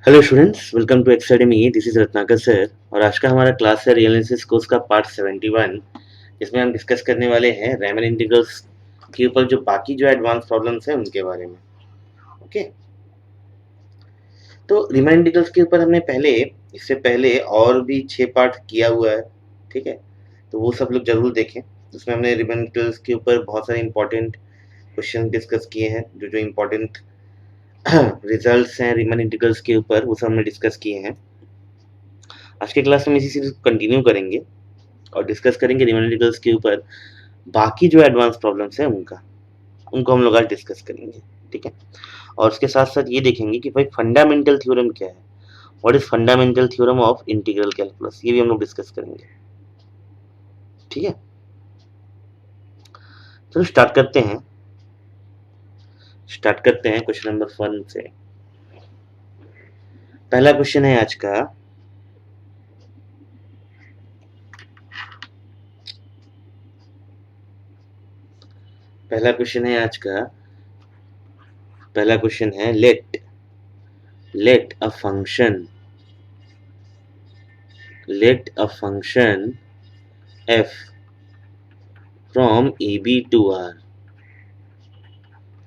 Hello students, welcome to academy. This is Ratnakar sir और आज का हमारा क्लास है रियल एनालिसिस कोर्स का पार्ट 71, जिसमें हम डिस्कस करने वाले हैं रैमन इंटीग्रल्स के ऊपर जो बाकी जो एडवांस प्रॉब्लम्स हैं उनके बारे में। ओके, तो रीमन इंटीग्रल्स के ऊपर हमने इससे पहले और भी 6 पार्ट किया हुआ है। ठीक है, तो वो सब लोग जरूर देखें। उसमें हमने रीमन इंटीग्रल्स के ऊपर बहुत सारे इंपॉर्टेंट क्वेश्चन डिस्कस किए हैं। जो जो इंपॉर्टेंट रिजल्ट्स हैं रीमन इंटीग्रल्स के ऊपर वो सब हमने डिस्कस किए हैं। आज के क्लास में इसी सीरीज को कंटिन्यू करेंगे और डिस्कस करेंगे रीमन इंटीग्रल्स के ऊपर बाकी जो एडवांस प्रॉब्लम्स हैं उनको हम लोग आज डिस्कस करेंगे। ठीक है, और उसके साथ साथ ये देखेंगे कि भाई फंडामेंटल थ्योरम क्या है, what is fundamental theorem of integral calculus, ये भी हम लोग डिस्कस करेंगे। ठीक है, चलो स्टार्ट करते हैं क्वेश्चन नंबर 1 से। पहला क्वेश्चन है आज का, पहला क्वेश्चन है आज का पहला क्वेश्चन है let a function f from AB to R.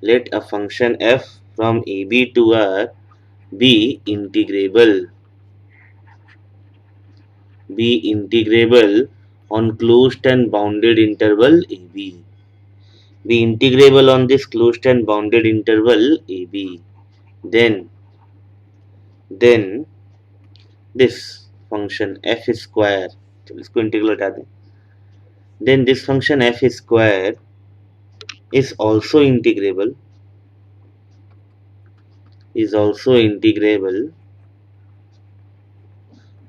Let a function f from AB to R be integrable on closed and bounded interval AB. Be integrable on this closed and bounded interval AB. Then this function f square, चलो इसको integral हटा दें, then this function f square is also integrable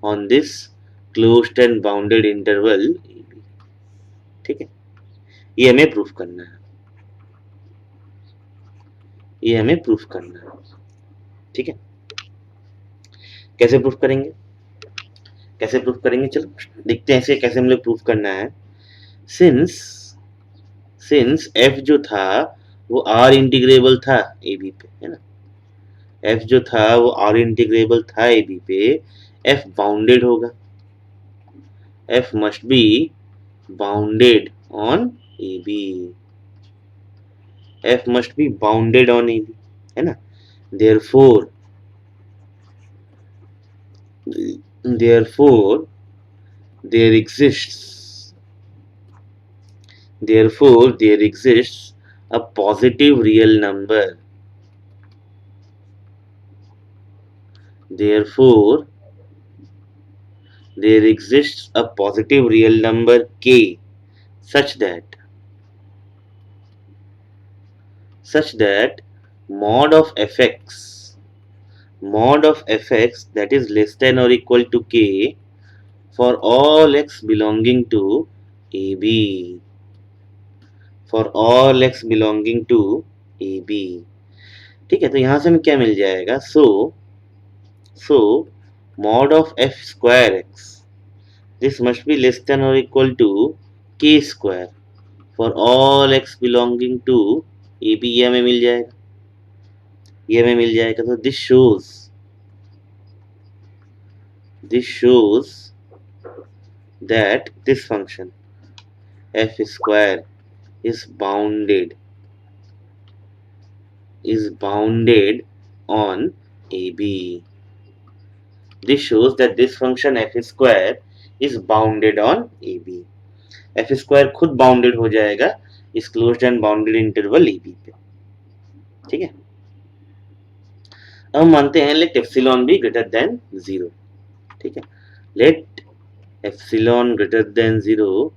on this closed and bounded interval AB. ठीक है, ये हमें proof करना है, ठीक है। कैसे प्रूफ करेंगे चलो देखते हैं इसे कैसे हम लोग प्रूफ करना है। सिंस f जो था वो r इंटीग्रेबल था AB पे, है ना। f जो था वो r इंटीग्रेबल था AB पे, f बाउंडेड होगा, f must be bounded on AB, f must be bounded on AB, है ना। therefore therefore there exists a positive real number, therefore there exists a positive real number k such that mod of fx that is less than or equal to k for all x belonging to AB, ठीक है। तो यहां से हमें क्या मिल जाएगा, सो mod of f square x, this must be less than or equal to k square for all x belonging to AB, ये हमें मिल जाएगा। तो this shows that this function f square is bounded on AB. This shows that this function f square is bounded on AB. f square खुद bounded हो जाएगा इस closed and bounded interval AB पे, ठीक है। अब हम मानते हैं लेट एप्सिलॉन भी ग्रेटर देन 0, ठीक है। Let epsilon greater than 0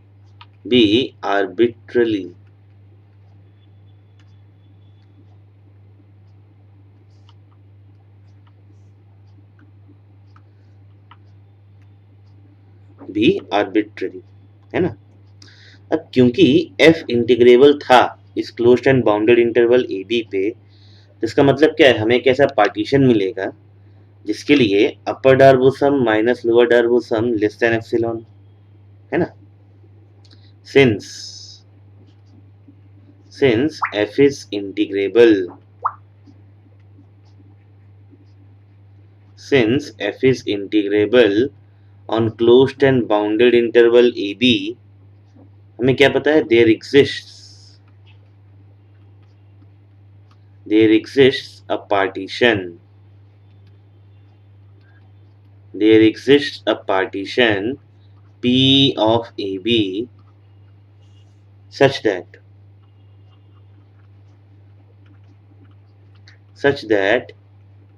be arbitrarily है ना। अब क्योंकि f इंटीग्रेबल था इस closed and bounded interval AB पे, तो इसका मतलब क्या है, हमें एक ऐसा पार्टीशन मिलेगा जिसके लिए upper Darboux sum minus lower Darboux sum less than epsilon, है ना। since f is integrable since f is integrable on closed and bounded interval ab, हमें क्या पता है, there exists a partition P of AB such that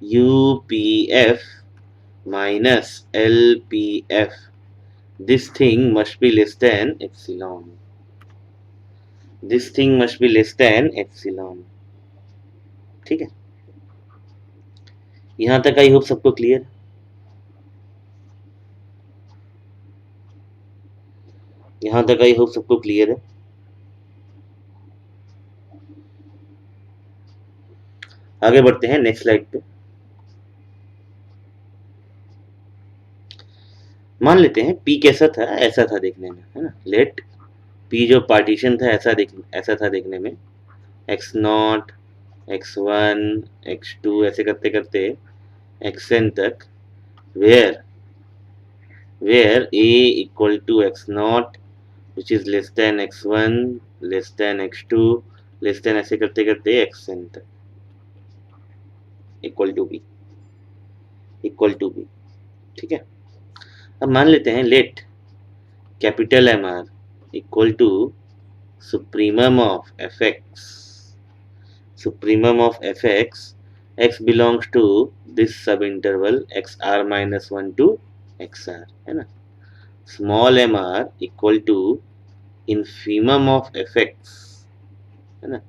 UPF minus LPF, this thing must be less than epsilon. ठीक है, यहां तक I hope सबको clear. है। आगे बढ़ते हैं नेक्स्ट स्लाइड पे। मान लेते हैं P कैसा था, ऐसा था देखने में, है ना। लेट P जो पार्टीशन था ऐसा था देखने में, x0, x1, x2 ऐसे करते करते xn तक, where a equal to x0 which is less than x1 less than x2 less than ऐसे करते करते xn तक इक्वल टू b। ठीक है, अब मान लेते हैं let capital MR equal to supremum of fx x belongs to this sub interval xr minus 1 to xr, है ना। Small mr equal to infimum of fx, है ना,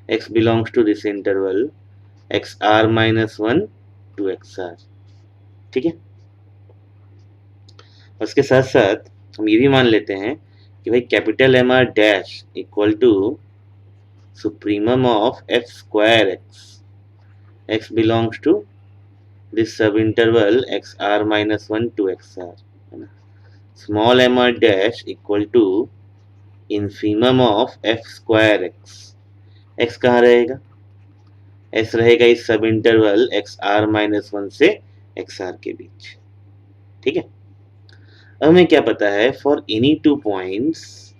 x belongs to this interval xr minus 1 to xr। ठीक है, उसके साथ साथ हम ये भी मान लेते हैं कि भाई capital MR dash equal to supremum of f square x belongs to this sub interval xr minus 1 to xr, है ना। Small mr dash equal to infimum of f square x कहाँ रहेगा, s रहेगा इस सब इंटरवल xr माइनस 1 से xr के बीच। ठीक है, अब हमें क्या पता है, for any two points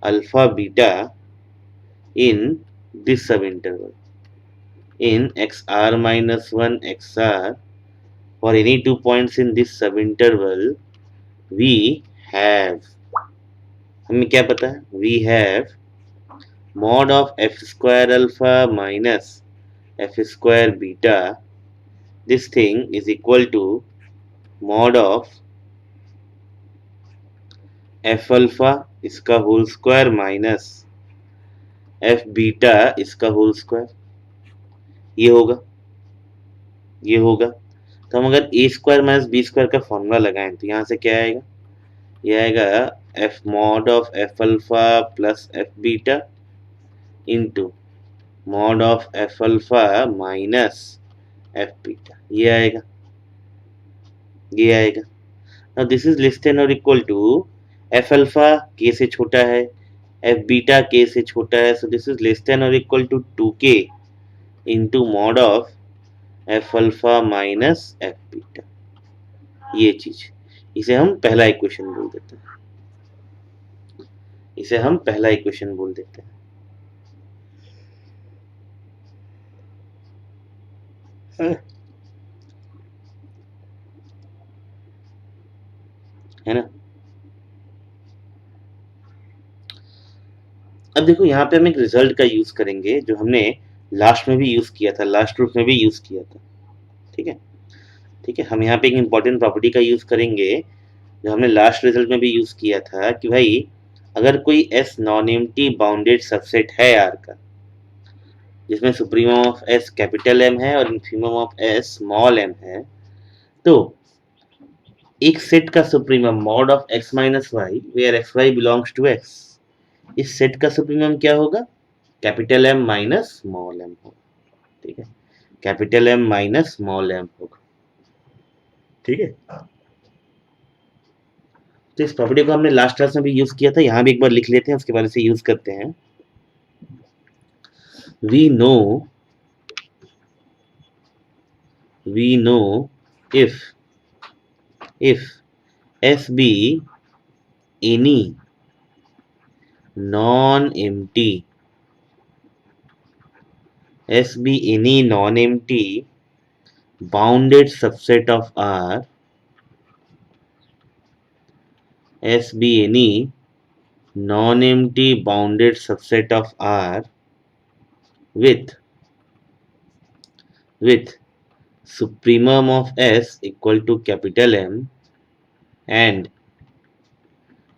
alpha beta in this subinterval in xr minus 1 xr, for any 2 points in this subinterval we have, हमें क्या पता है, we have mod of f square alpha minus f square beta, this thing is equal to mod of f alpha इसका whole square minus f beta इसका whole square, ये होगा। तो हम अगर a square minus b square का formula लगाएं तो यहाँ से क्या आएगा, ये आएगा f mod of f alpha plus f beta into mod of f alpha minus f beta, ये आएगा। Now this is less than और equal to f alpha k से छोटा है, f बीटा k से छोटा है, so this is less than और equal to 2k into mod of f alpha minus f beta, ये चीज, इसे हम पहला इक्वेशन बोल देते हैं। है ना। अब देखो यहाँ पे हम एक रिजल्ट का यूज करेंगे जो हमने लास्ट में भी यूज किया था, लास्ट प्रूफ में भी यूज किया था। ठीक है, हम यहाँ पे एक इंपॉर्टेंट प्रॉपर्टी का यूज करेंगे जो हमने लास्ट रिजल्ट में भी यूज किया था कि भाई अगर कोई S non empty bounded subset है R का, जिसमें supremum of S capital M है और infimum of S small m है, तो एक सेट का supremum mod of x minus Y where X Y belongs to x, इस सेट का सुप्रीमम क्या होगा, capital M minus small m होगा। ठीक है, capital M minus small m होगा। ठीक है, तो इस प्रॉपर्टी को हमने लास्ट क्लास में भी यूज किया था, यहाँ भी एक बार लिख लेते हैं, उसके बाद इसे यूज करते हैं। we know if S be any non-empty bounded subset of R, S be any non-empty bounded subset of R with supremum of S equal to capital M and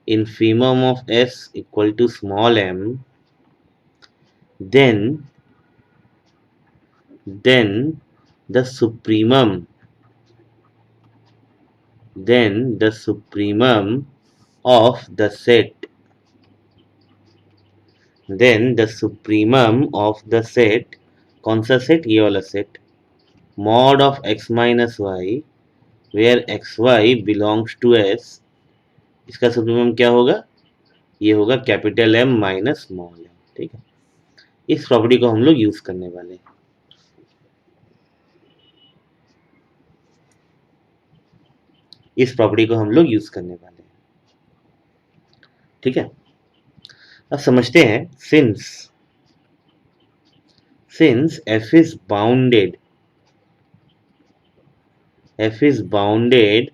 infimum of S equal to small m, then the supremum of the set कौन सा set, ये वाला set, mod of x minus y where xy belongs to s, इसका supremum क्या होगा, ये होगा capital M minus small m। ठीक है, इस प्रॉपर्टी को हम लोग यूज करने वाले हैं। ठीक है, अब समझते हैं, since f is bounded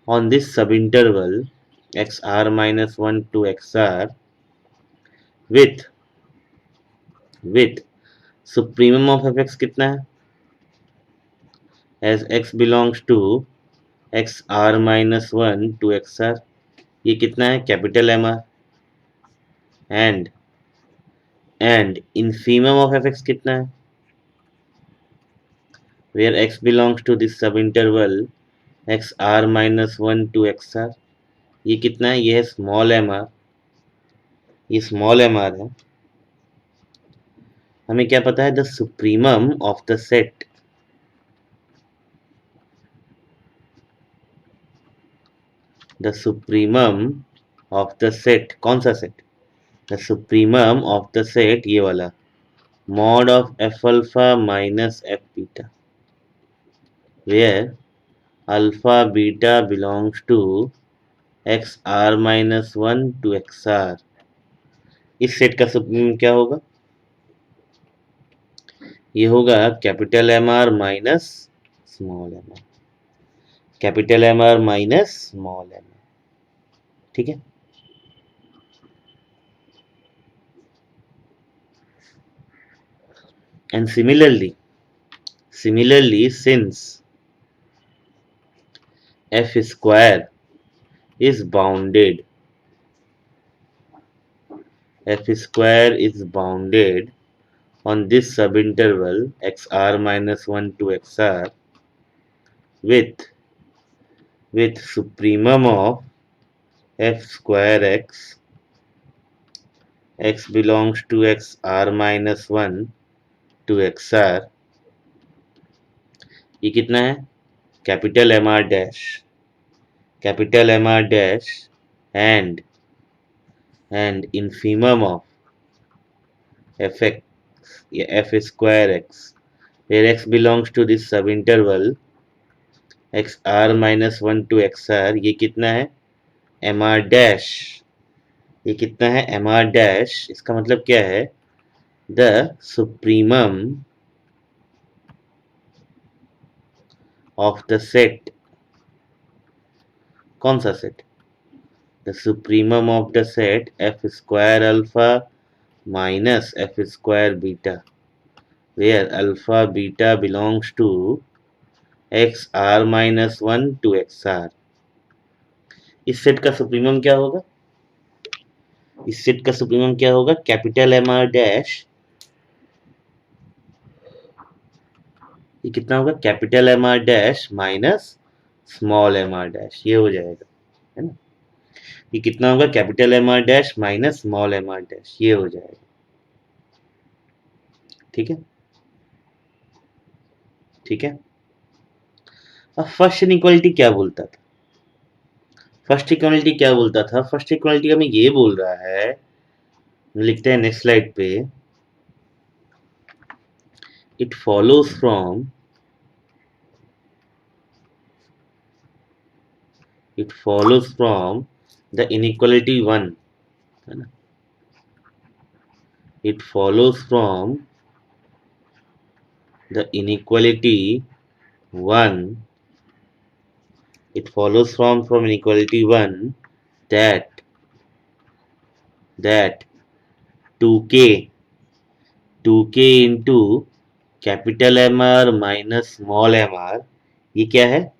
on this subinterval xr minus 1 to xr with supremum of fx कितना है, as x belongs to xr minus 1 to xr, ये कितना है, capital M R, and infimum of fx कितना है, where x belongs to this subinterval xr minus 1 to xr, ये कितना है, ये है स्मॉल एम आर, ये स्मॉल एम आर है। हमें क्या पता है, the supremum of the set, कौन सा set, the supremum of the set, ये वाला, mod of f alpha minus f beta where alpha beta belongs to xr minus 1 to xr, इस सेट का सुप्रीमम क्या होगा, ये होगा capital M R minus small M R, capital M R minus small M R. ठीक है, and similarly since f square is bounded on this subinterval xr minus 1 to xr with supremum of f square x belongs to xr minus 1 to xr, ये कितना है, capital M R dash and infimum of fx, या f square x where x belongs to this subinterval xr minus 1 to xr, ये कितना है, M R dash, ये कितना है, एम आर डैश, इसका मतलब क्या है, the supremum of the set, कौन सा set, the supremum of the set f square alpha minus f square beta where alpha beta belongs to xr minus 1 to xr, इस सेट का supremum क्या होगा, कैपिटल एम आर डैश, ये कितना होगा, capital M R dash minus small M R dash, ये हो जाएगा, है ना, ये कितना होगा, capital M R dash minus small M R dash, ये हो जाएगा। ठीक है, अब फर्स्ट इनइक्वालिटी क्या बोलता था, फर्स्ट इक्वालिटी हमें ये बोल रहा है, लिखते हैं नेक्स्ट स्लाइड पे, it follows from the inequality 1, है ना? It follows from the inequality 1. It follows from inequality 1 that 2k 2k into capital M R minus small M R, ये क्या है?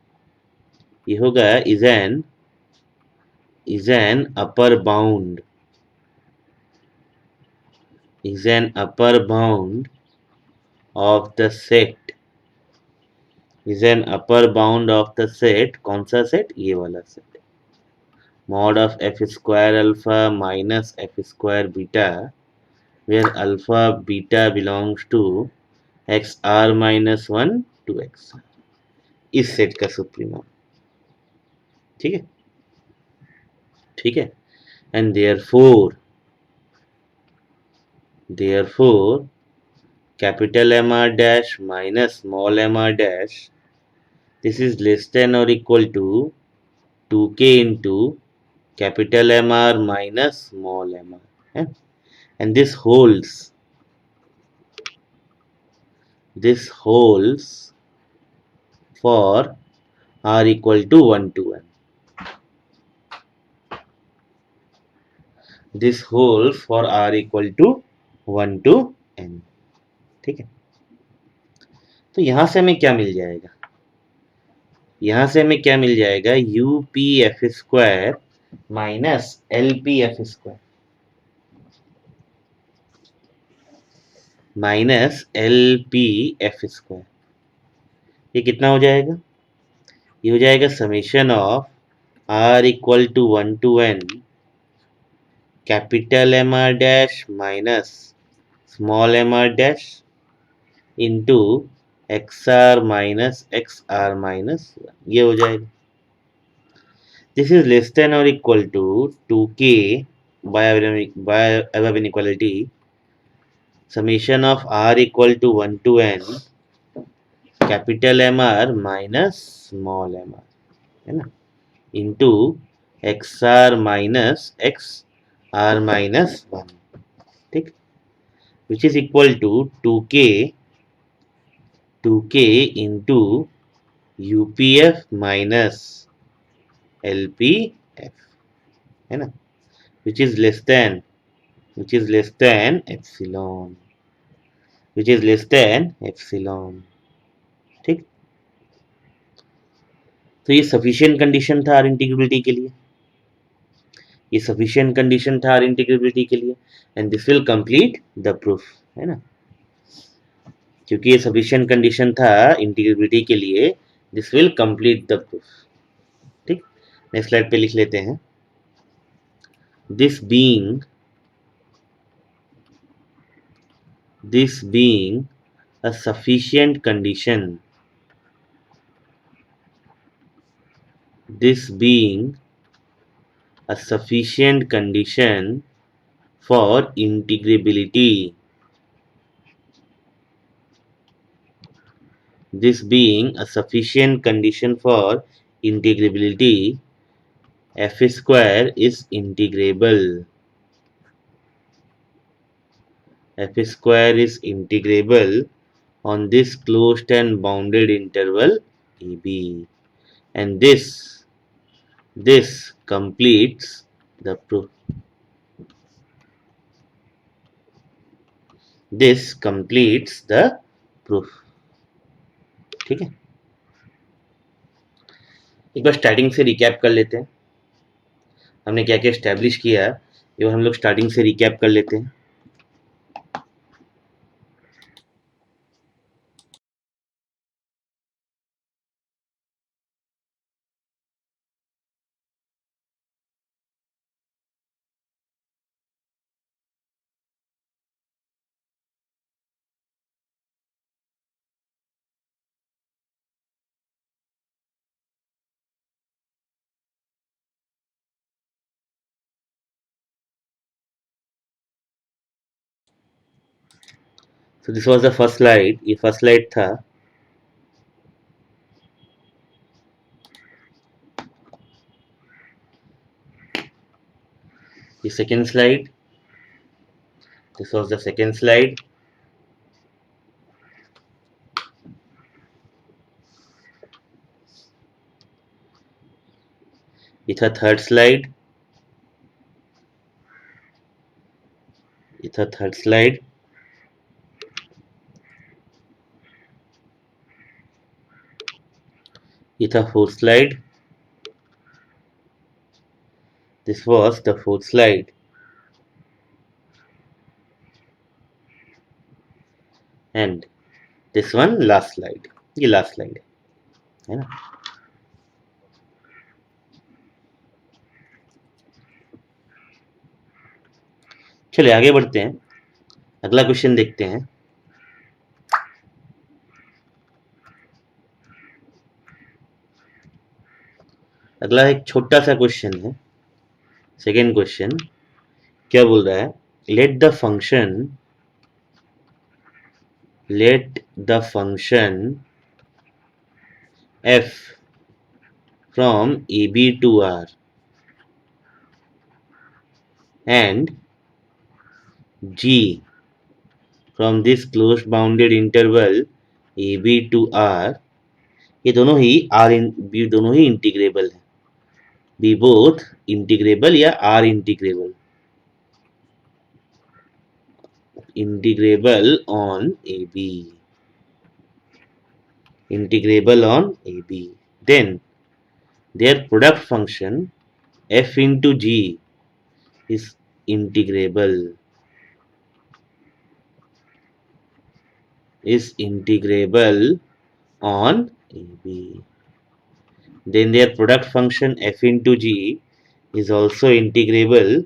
ये होगा is an upper bound of the set, कौन सा set? ये वाला set, mod of f square alpha minus f square beta, where alpha beta belongs to xr minus 1 to x, इस सेट का सुप्रीमम। ठीक है, ठीक है। And therefore capital M R dash minus small M R dash, this is less than or equal to 2k into capital MR minus small mr, है? And this holds for r equal to 1 to n. This holds for r equal to 1 to n। ठीक है, तो यहां से हमें क्या मिल जाएगा? यहां से हमें क्या मिल जाएगा? U P F square minus L P F square minus L P F square, ये कितना हो जाएगा? ये हो जाएगा summation of R equal to 1 to N capital M R dash minus small M R dash into X R minus ये हो जाएगा। दिस इज लेस देन और equal to 2k by above inequality summation of r equal to 1 to n capital M R minus small M R, है ना, into X R minus 1, ठीक, which is equal to 2k into UPF minus LPF, है ना, which is less than epsilon, ठीक। तो ये sufficient condition था R integrability के लिए, and this will complete the proof, है ना, क्योंकि ये सफिशिएंट कंडीशन था इंटीग्रेबिलिटी के लिए, this will complete the proof. ठीक, नेक्स्ट स्लाइड पे लिख लेते हैं, this being a sufficient condition, for integrability, f square is integrable, on this closed and bounded interval AB, and this completes the proof. ठीक है, एक बार स्टार्टिंग से recap कर लेते हैं, हमने क्या क्या एस्टेब्लिश किया है, ये हम लोग स्टार्टिंग से रिकैप कर लेते हैं। So this was the first slide. ये फर्स्ट स्लाइड था. The second slide. This was the second slide. ये था थर्ड स्लाइड. ये था थर्ड स्लाइड. ये था fourth slide. This was the fourth slide. And this one last slide. ये last slide है ना. चलिए आगे बढ़ते हैं. अगला क्वेश्चन देखते हैं. अगला एक छोटा सा क्वेश्चन है. सेकेंड क्वेश्चन क्या बोल रहा है? Let the function f from ab to r and g from this closed bounded interval ab to r. ये दोनों ही b दोनों ही इंटीग्रेबल है. बी बोथ इंटीग्रेबल या R integrable. Integrable on A B. Integrable on A B. Then their product function f into g is integrable on ab. Then their product function f into g is also integrable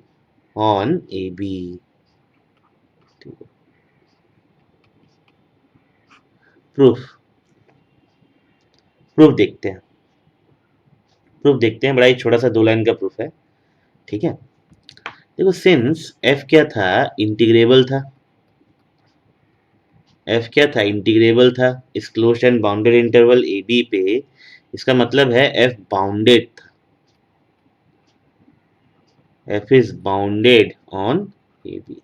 on ab. Proof देखते हैं. बड़ा ही छोटा सा 2 line का proof है. ठीक है. देखो सिंस f क्या था? इंटीग्रेबल था. इंटीग्रेबल था इस closed and bounded interval A B पे. इसका मतलब है f बाउंडेड था. f is bounded on A B.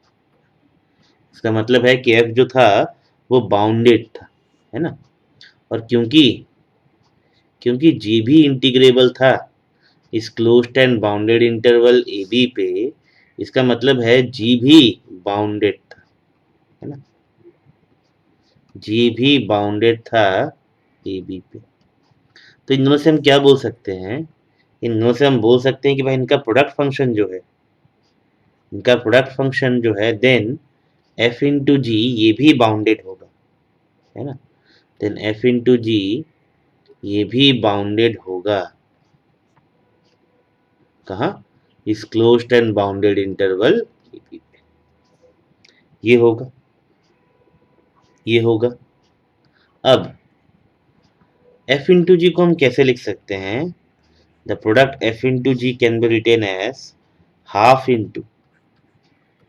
इसका मतलब है कि f जो था वो बाउंडेड था, है ना. और क्योंकि g भी इंटीग्रेबल था इस closed and bounded interval A B पे, इसका मतलब है g भी बाउंडेड था, है ना. g भी बाउंडेड था ए बी पे. तो इन दोनों से हम क्या बोल सकते हैं? इन दोनों से हम बोल सकते हैं कि भाई इनका प्रोडक्ट फंक्शन जो है देन f इंटू जी ये भी बाउंडेड होगा, है ना. देन f इंटू जी ये भी बाउंडेड होगा. कहाँ? इस क्लोज्ड एंड बाउंडेड इंटरवल ये होगा. अब f इंटू जी को हम कैसे लिख सकते हैं? The product f into G can be written as half into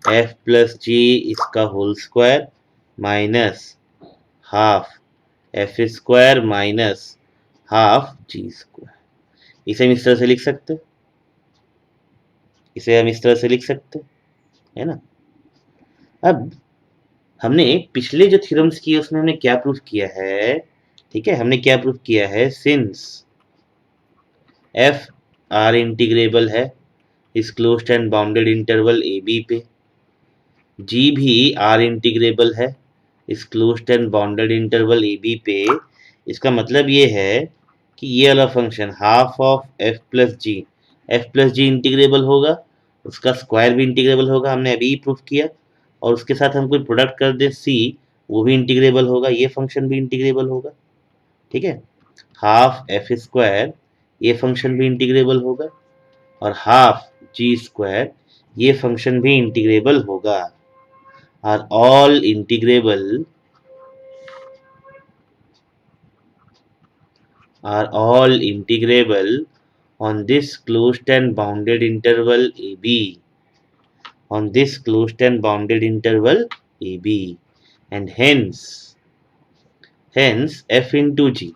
f plus G इसका whole square minus half f square minus half G square. इसे हम इस तरह से लिख सकते, है ना. अब हमने पिछले जो थ्योरम्स किए उसमें हमने क्या प्रूफ किया है? ठीक है, हमने क्या प्रूफ किया है? सिंस f r इंटीग्रेबल है इस closed and bounded interval A B पे, g भी r इंटीग्रेबल है इस closed and bounded interval A B पे. इसका मतलब ये है कि ये वाला function half of f plus G integrable होगा, उसका स्क्वायर भी इंटीग्रेबल होगा, हमने अभी ही प्रूफ किया. और उसके साथ हम कोई प्रोडक्ट कर दें c, वो भी इंटीग्रेबल होगा, ये फंक्शन भी इंटीग्रेबल होगा. ठीक है. हाफ एफ स्क्वायर ये फंक्शन भी इंटीग्रेबल होगा और हाफ जी स्क्वायर ये फंक्शन भी इंटीग्रेबल होगा. Are all integrable on this closed and bounded interval AB. and hence f into g.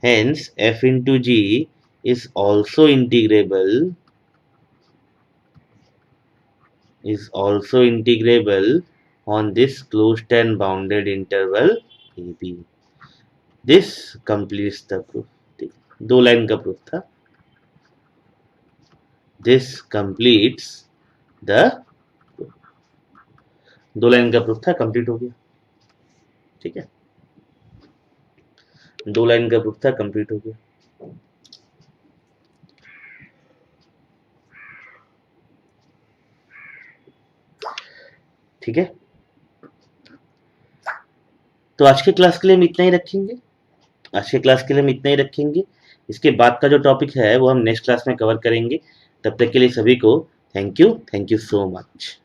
Hence f into g is also integrable on this closed and bounded interval AB. This completes the proof. दो line का proof था. This completes the दो line का proof था, complete हो गया. ठीक है, दो लाइन का प्रूफ था, कंप्लीट हो गया. ठीक है, तो आज के क्लास के लिए हम इतना ही रखेंगे. इसके बाद का जो टॉपिक है वो हम नेक्स्ट क्लास में कवर करेंगे. तब तक के लिए सभी को थैंक यू सो मच.